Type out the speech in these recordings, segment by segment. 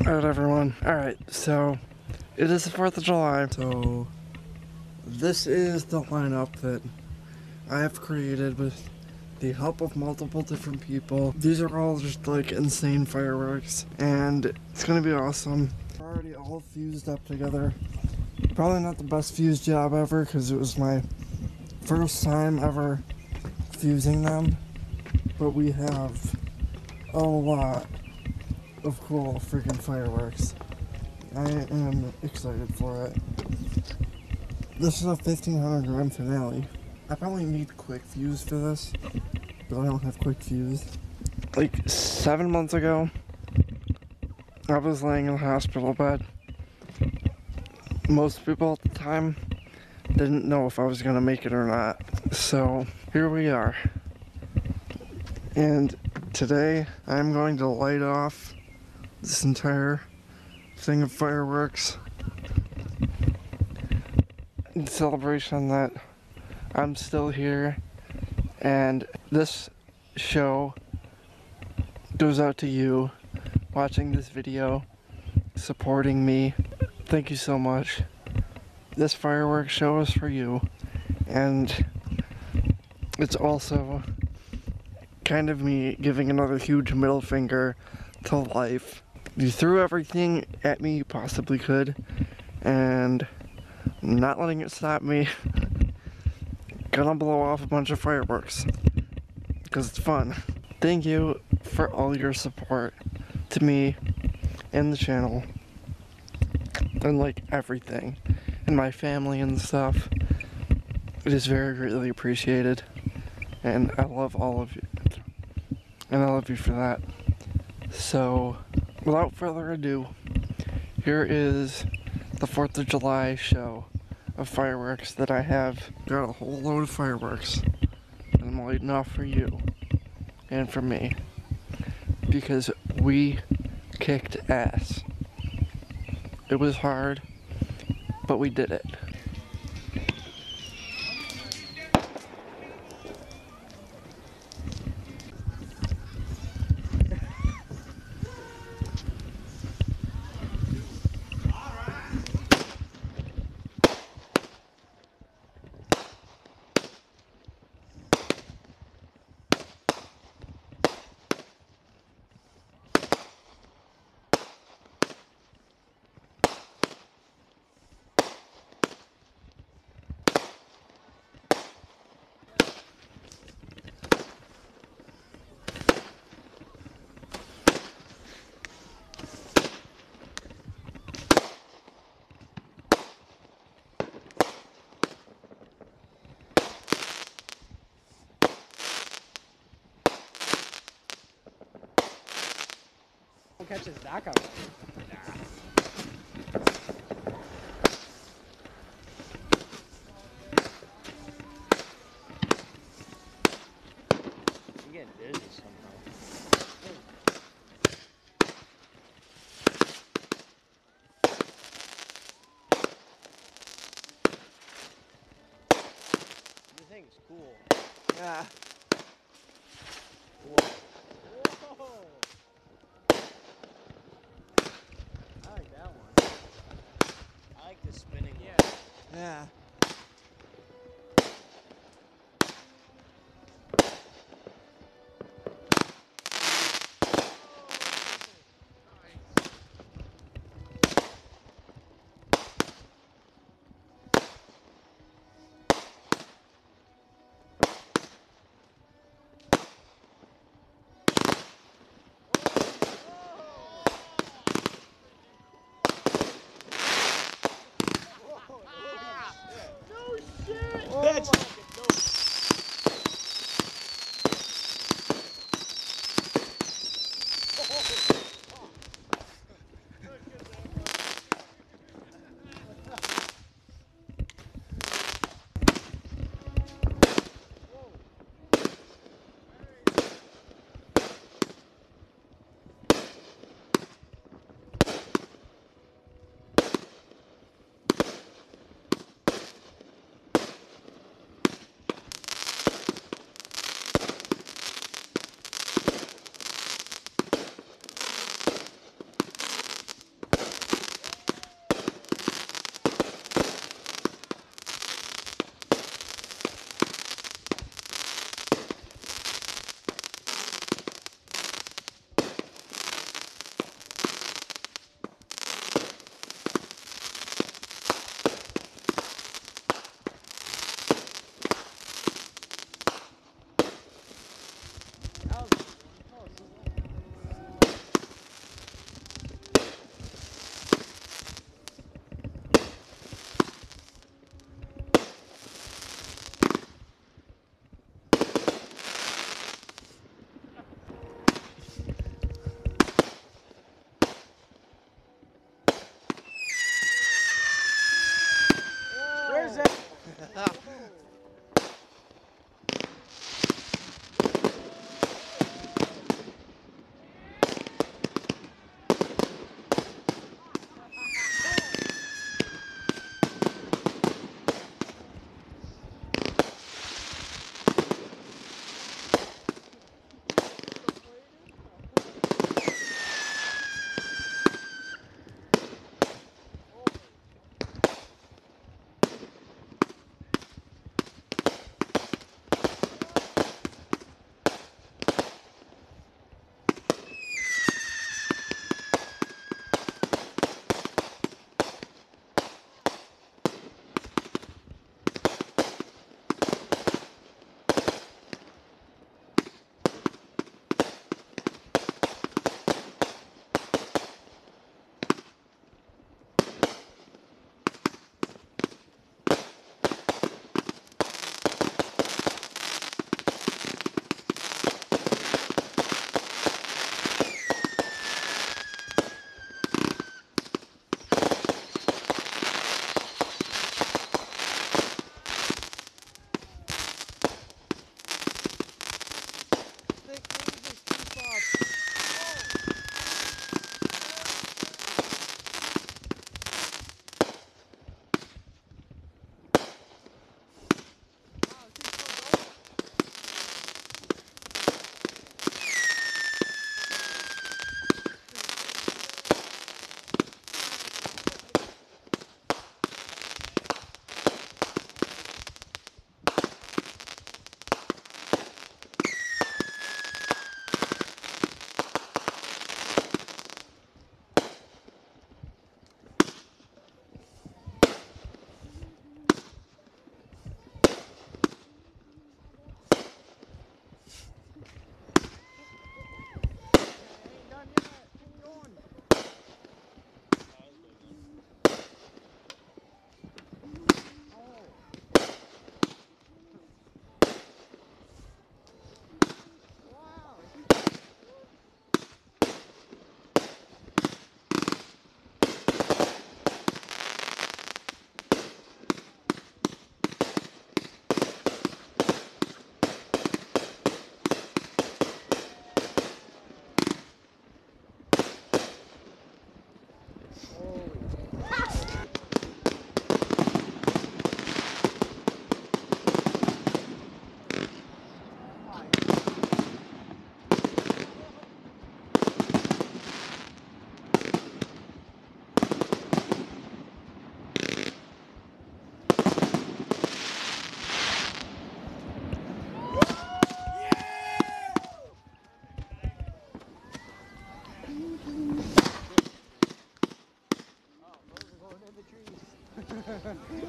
Alright everyone, alright, so it is the 4th of July, so this is the lineup that I have created with the help of multiple different people. These are all just like insane fireworks, and it's gonna be awesome. We're already all fused up together. Probably not the best fuse job ever, because it was my first time ever fusing them, but we have a lot of cool freaking fireworks. I am excited for it. This is a 1500 gram finale. I probably need quick fuse for this, but I don't have quick fuse. Like 7 months ago, I was laying in the hospital bed. Most people at the time didn't know if I was gonna make it or not. So here we are. And today I'm going to light off this entire thing of fireworks in celebration that I'm still here, and this show goes out to you watching this video, supporting me. Thank you so much. This fireworks show is for you, and it's also kind of me giving another huge middle finger to life. You threw everything at me you possibly could, and I'm not letting it stop me. Gonna blow off a bunch of fireworks, because it's fun. Thank you for all your support to me and the channel, and like everything, and my family and stuff. It is very greatly appreciated, and I love all of you, and I love you for that. So, without further ado, here is the 4th of July show of fireworks that I have. Got a whole load of fireworks that I'm lighting off for you and for me, because we kicked ass. It was hard, but we did it. Catch his back up. I'm getting dizzy somehow. This thing's cool. Yeah. Whoa. Whoa. I like that one. I like the spinning one. Yeah.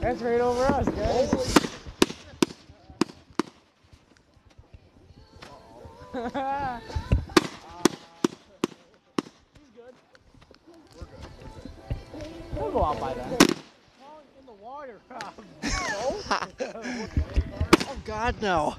That's right over us, guys. He's good. We'll go out by then. In the water. Oh God, no.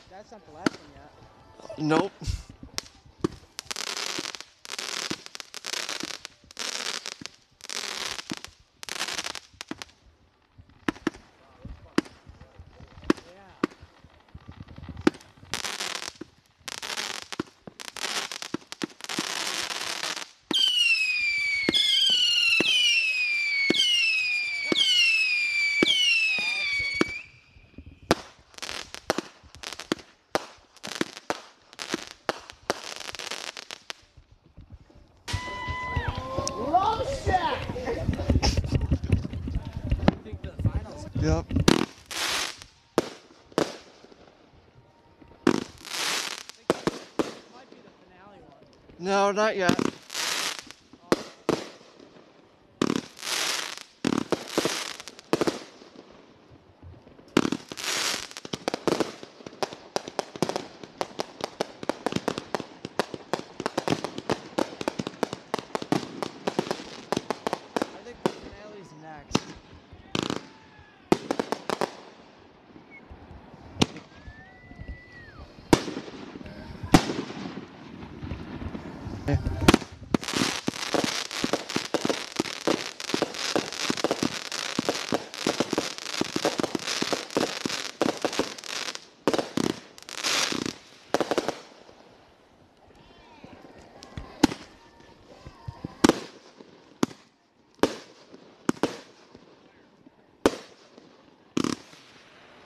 That's not the last one yet. Nope. Yep. No, not yet. I think the finale's next.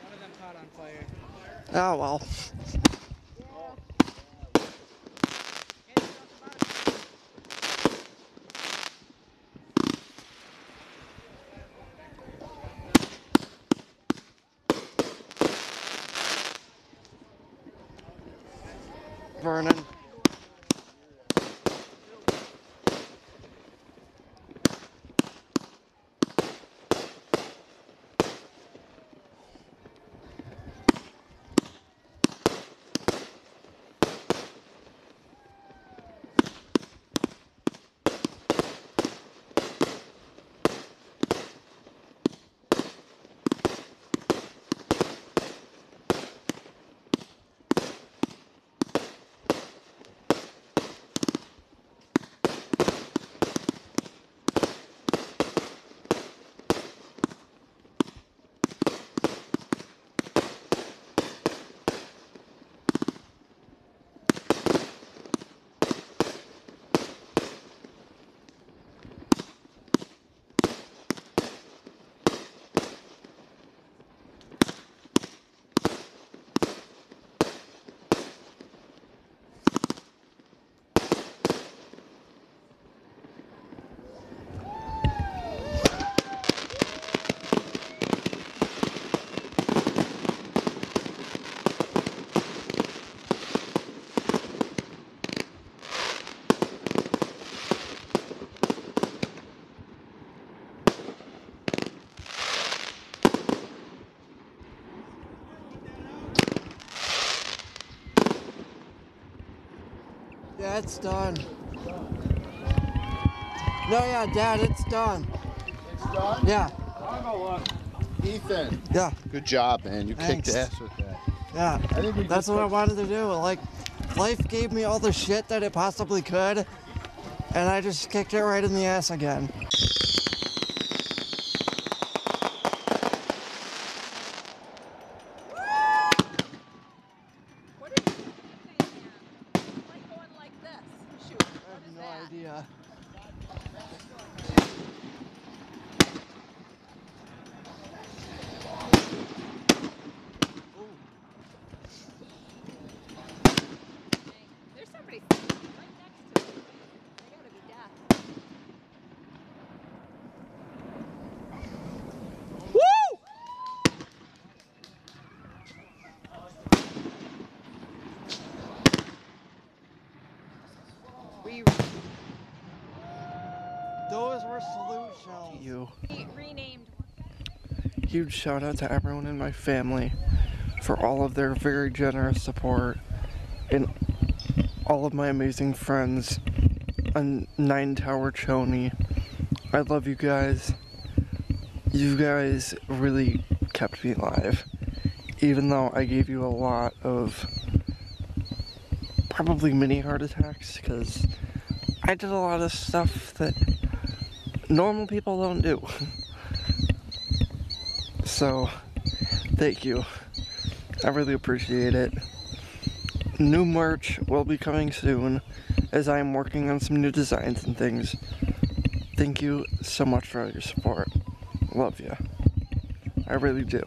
One of them caught on fire. Oh well. Vernon. it's done. No, yeah, Dad, it's done. It's done? Yeah. I'll go look. Ethan. Yeah. Good job, man. You Thanks. kicked ass with that. Yeah. I think we That's just what I wanted to do. Like, life gave me all the shit that it possibly could, and I just kicked it right in the ass again. What are you doing there? Like going like this. Shoot. I What have is no that? idea. Dang. There's somebody sitting right next to me. They gotta be deaf. Woo! We Those were salute shells. You. renamed. Huge shout out to everyone in my family for all of their very generous support, and all of my amazing friends on 9 Tower Choney. I love you guys. You guys really kept me alive, even though I gave you a lot of probably mini heart attacks, because I did a lot of stuff that normal people don't do. So, thank you. I really appreciate it. New merch will be coming soon, as I am working on some new designs and things. Thank you so much for all your support. Love you. I really do.